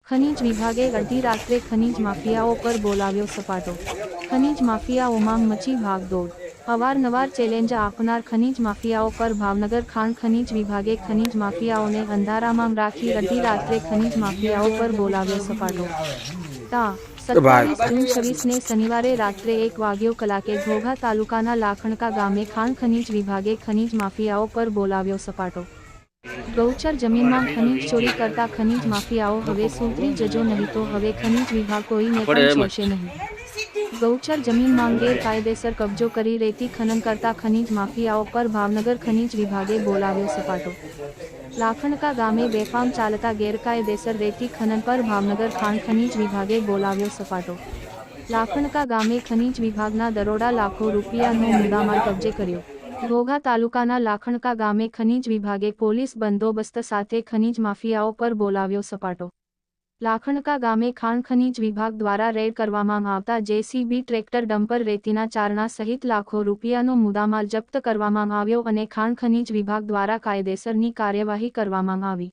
ખનીજ વિભાગે અડધી રાત્રે ખનીજ માફિયાઓ પર બોલાવ્યો સપાટો। ખનીજ માફિયાઓમાં મચી ભાગદોડ। અવારનવાર ચેલેન્જ આપનાર ખનીજ માફિયાઓ પર ભાવનગર ખાણ ખનીજ વિભાગે ખનીજ માફિયાઓને અંધારામાં રાખી અડધી રાત્રે ખનીજ માફિયાઓ પર બોલાવ્યો સપાટો। તા 27 જૂન 26ને શનિવારે રાત્રે 1 વાગ્યો કલાકે ઘોઘા તાલુકાના લાખણકા ગામે ખાણ ખનીજ વિભાગે ખનીજ માફિયાઓ પર બોલાવ્યો સપાટો। ગૌચર જમીનમાં ખનીજ ચોરી કરતા ખનીજ માફિયાઓ હવે સુધરી જજો નહીં તો હવે ખનીજ વિભાગ કોઈને પણ છોડશે નહીં। ગૌચર જમીનમાં ગેરકાયદેસર કબજો કરી રેતી ખનન કરતા ખનીજ માફિયાઓ પર ભાવનગર ખનીજ વિભાગે બોલાવ્યો સપાટો। લાખણકા ગામે બેફામ ચાલતા ગેરકાયદેસર રેતી ખનન પર ભાવનગર ખાણ ખનીજ વિભાગે બોલાવ્યો સપાટો। લાખણકા ગામે ખનીજ વિભાગના દરોડા લાખો રૂપિયાનો મુદ્દામાલ કબજે કર્યો। ઘોઘા તાલુકાના લાખણકા ગામે ખનીજ વિભાગે પોલીસ બંદોબસ્ત સાથે ખનીજ માફિયાઓ પર બોલાવ્યો સપાટો। લાખણકા ગામે ખાણ ખનીજ વિભાગ દ્વારા રેડ કરવામાં આવતા જેસીબી ટ્રેક્ટર ડમ્પર રેતીના ચારણા સહિત લાખો રૂપિયાનો મુદ્દામાલ જપ્ત કરવામાં આવ્યો અને ખાણ ખનીજ વિભાગ દ્વારા કાયદેસરની કાર્યવાહી કરવામાં આવી।